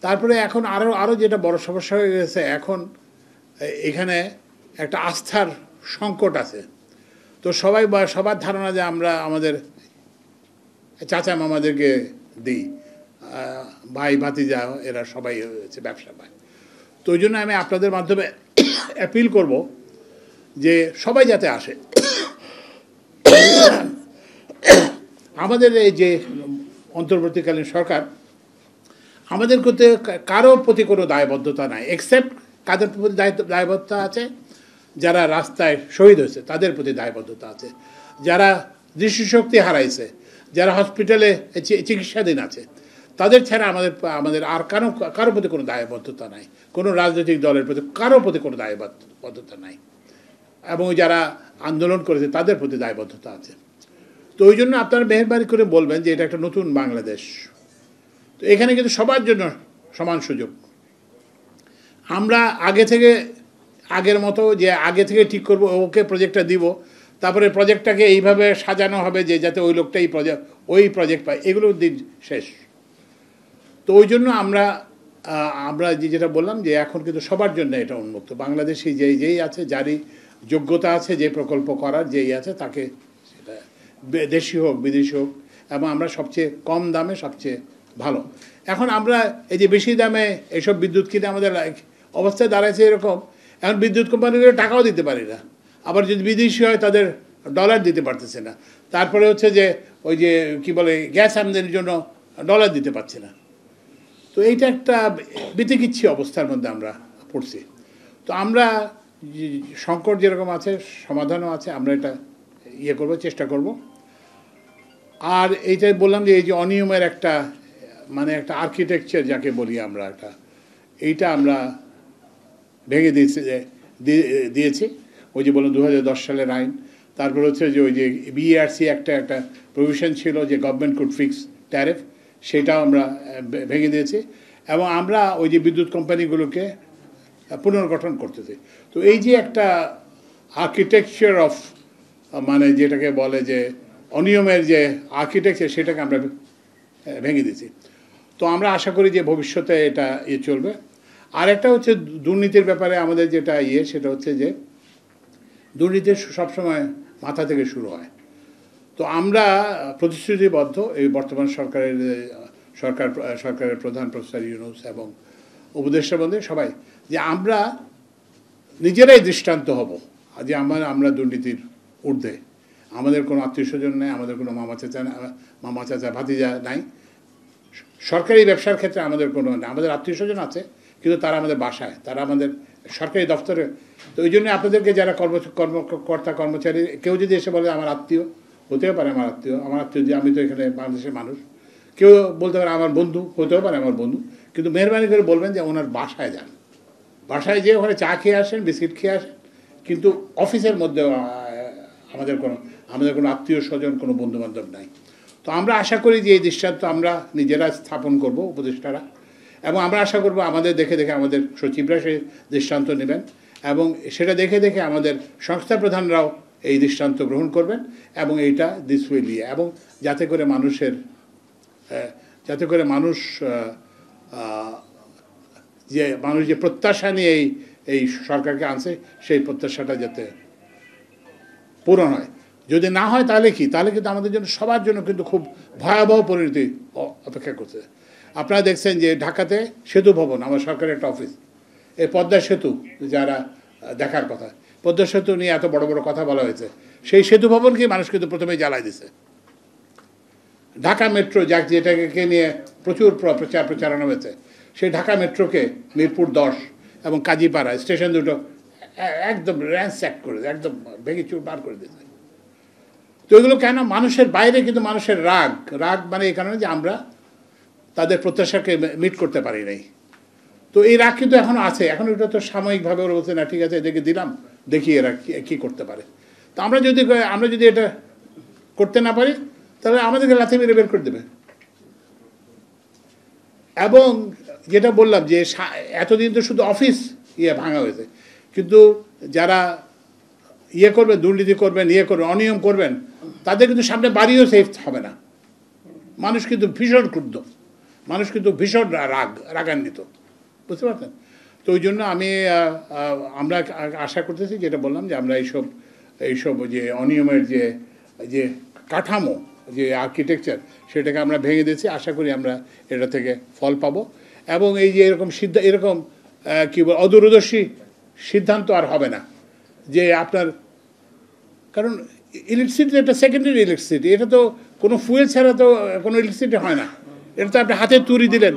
তারপরে এখন আরও যেটা বড় সমস্যা হয়ে গেছে, এখন এখানে একটা আস্থার সংকট আছে। তো সবার ধারণা যে আমরা আমাদের চাচা মামাদেরকে দিই, ভাই ভাতিজা এরা সবাই হচ্ছে ব্যবসা পায়। তো ওই জন্য আমি আপনাদের মাধ্যমে অ্যাপিল করব যে সবাই যাতে আসে। আমাদের এই যে অন্তর্বর্তীকালীন সরকার, আমাদের কারো প্রতি কোনো দায়বদ্ধতা নাই, এক্সেপ্ট কাদের প্রতি দায়বদ্ধতা আছে, যারা রাস্তায় শহীদ হয়েছে তাদের প্রতি দায়বদ্ধতা আছে, যারা দৃষ্টিশক্তি হারাইছে, যারা হসপিটালে চিকিৎসাধীন আছে, তাদের ছাড়া আমাদের আর কারো প্রতি কোনো দায়বদ্ধতা নাই, কোনো রাজনৈতিক দলের প্রতি কারো প্রতি কোনো দায়বদ্ধতা নাই, এবং যারা আন্দোলন করেছে তাদের প্রতি দায়বদ্ধতা আছে। তো ওই জন্য আপনারা মেহেরবানি করে বলবেন যে এটা একটা নতুন বাংলাদেশ। তো এখানে কিন্তু সবার জন্য সমান সুযোগ। আমরা আগের মতো যে আগে থেকে ঠিক করব, ওকে প্রজেক্টটা দিব, তারপরে প্রজেক্টটাকে এইভাবে সাজানো হবে যে যাতে ওই লোকটাই ওই প্রজেক্ট পায়, এগুলো দিন শেষ। তো ওই জন্য আমরা যেটা বললাম যে এখন কিন্তু সবার জন্য এটা উন্মুক্ত। বাংলাদেশি যেই আছে, যারই যোগ্যতা আছে, যে প্রকল্প করার যেই আছে, তাকে সেটা দেশি হোক বিদেশি হোক, এবং আমরা সবচেয়ে কম দামে সবচেয়ে ভালো। এখন আমরা এই যে বেশি দামে এইসব বিদ্যুৎ কিনে আমাদের অবস্থায় দাঁড়াইছে এরকম, এখন বিদ্যুৎ কোম্পানিগুলো টাকাও দিতে পারি না, আবার যদি বিদেশি হয় তাদের ডলার দিতে পারতেছে না, তারপরে হচ্ছে যে ওই যে কি বলে গ্যাস আমদানির জন্য ডলার দিতে পারছে না। তো এইটা একটা বিতিকিচ্ছি অবস্থার মধ্যে আমরা পড়ছি। তো আমরা সংকট যেরকম আছে সমাধানও আছে, আমরা এটা চেষ্টা করব। আর এইটাই বললাম যে এই যে অনিয়মের একটা একটা আর্কিটেকচার যাকে বলি আমরা, এইটা আমরা ভেঙে দিয়েছি। ওই যে বললাম 2010 সালের আইন, তারপর হচ্ছে যে ওই যে বিআরসি একটা প্রভিশন ছিল যে গভর্নমেন্ট কুড ফিক্স ট্যারিফ, সেটাও আমরা ভেঙে দিয়েছি, এবং আমরা ওই যে বিদ্যুৎ কোম্পানিগুলোকে পুনর্গঠন করতেছি। তো এই যে একটা আর্কিটেকচার অফ যেটাকে বলে যে অনিয়মের যে আর্কিটেকচার, সেটাকে আমরা ভেঙে দিয়েছি। তো আমরা আশা করি যে ভবিষ্যতে এটা চলবে। আর একটা হচ্ছে দুর্নীতির ব্যাপারে আমাদের যেটা সেটা হচ্ছে যে দুর্নীতি সবসময় মাথা থেকে শুরু হয়। তো আমরা প্রতিশ্রুতিবদ্ধ, এই বর্তমান সরকারের প্রধান প্রফেসর ইউনূস এবং উপদেষ্টা বন্ধু সবাই, যে আমরা নিজেরাই দৃষ্টান্ত হব যে আমরা দুর্নীতির ঊর্ধ্বে। আমাদের কোনো আত্মীয় স্বজন নেই, আমাদের কোনো মামা চাচা ভাতিজা নাই। সরকারি ব্যবসার ক্ষেত্রে আমাদের আমাদের আত্মীয় স্বজন আছে, কিন্তু তারা আমাদের বাসায়, তারা আমাদের সরকারি দপ্তরে। তো ওই জন্য আপনাদেরকে যারা কর্মকর্তা কর্মচারী, কেউ যদি এসে বলে আমার আত্মীয়, হতেও পারে আমার আত্মীয় যে আমি তো এখানে বাংলাদেশের মানুষ, কেউ বলতে পারে আমার বন্ধু, হতেও পারে আমার বন্ধু, কিন্তু মেহরবানি করে বলবেন যে ওনার বাসায় যান, বাসায় যেয়ে ওখানে চা খেয়ে আসেন, বিস্কিট খেয়ে আসেন, কিন্তু অফিসের মধ্যে আমাদের কোনো আত্মীয় স্বজন, কোনো বন্ধুবান্ধব নাই। তো আমরা আশা করি যে এই দৃষ্টান্ত আমরা নিজেরা স্থাপন করব, উপদেষ্টারা, এবং আমরা আশা করব আমাদের দেখে আমাদের সচিবরা সেই দৃষ্টান্ত নেবেন, এবং সেটা দেখে আমাদের সংস্থা প্রধানরাও এই দৃষ্টান্ত গ্রহণ করবেন, এবং এইটা দিস উইল এবং যাতে করে মানুষ যে প্রত্যাশা নিয়ে এই সরকারকে আনছে, সেই প্রত্যাশাটা যাতে পূরণ হয়। যদি না হয় তাহলে কিন্তু আমাদের জন্য, সবার জন্য কিন্তু খুব ভয়াবহ পরিণতি অপেক্ষা করছে। আপনারা দেখছেন যে ঢাকাতে সেতু ভবন, আমার সরকারের একটা অফিস, এই পদ্মা সেতু যারা দেখার কথা, পদ্মা সেতু নিয়ে এত বড় বড় কথা বলা হয়েছে, সেই সেতু ভবনকে মানুষ কিন্তু প্রথমেই জ্বালাই দিছে। ঢাকা মেট্রো যেটাকে নিয়ে প্রচুর প্রচারণা হয়েছে, সেই ঢাকা মেট্রোকে মিরপুর 10 এবং কাজীপাড়া স্টেশন দুটো একদম র্যান্স্যাক করে, একদম ভেঙে চুরমার করে দিয়েছে। তো এগুলো কেন? মানুষের বাইরে কিন্তু মানুষের রাগ এই কারণে যে আমরা তাদের প্রত্যাশাকে মিট করতে পারি নাই। তো এই রাগ কিন্তু এখনও আছে, এখন এটা তো সাময়িকভাবে ওরা বলছে না ঠিক আছে এদেরকে দিলাম, দেখি এরা কী করতে পারে। তো আমরা যদি এটা করতে না পারি, তাহলে আমাদেরকে লাথি মেরে বের করে দেবে। এবং যেটা বললাম যে এতদিন তো শুধু অফিস ভাঙা হয়েছে, কিন্তু যারা করবেন, দুর্নীতি করবেন, অনিয়ম করবেন, তাদের কিন্তু সামনে বাড়িও সেফ হবে না। মানুষ কিন্তু ভীষণ ক্রুদ্ধ, মানুষ কিন্তু ভীষণ রাগান্বিত, বুঝতে পারছেন? তো ওই জন্য আমরা আশা করতেছি, যেটা বললাম, যে আমরা এইসব যে অনিয়মের যে কাঠামো, যে আর্কিটেকচার, সেটাকে আমরা ভেঙে দিয়েছি। আশা করি আমরা এটা থেকে ফল পাবো, এবং এই যে এরকম কি বল অদূরদর্শী সিদ্ধান্ত আর হবে না। যে আপনার, কারণ ইলেকট্রিসিটি একটা সেকেন্ডারি ইলেকট্রিসিটি, এটা তো কোনো ফুয়েল ছাড়া তো কোনো ইলেকট্রিসিটি হয় না। এটা তো আপনি হাতে তুড়ি দিলেন,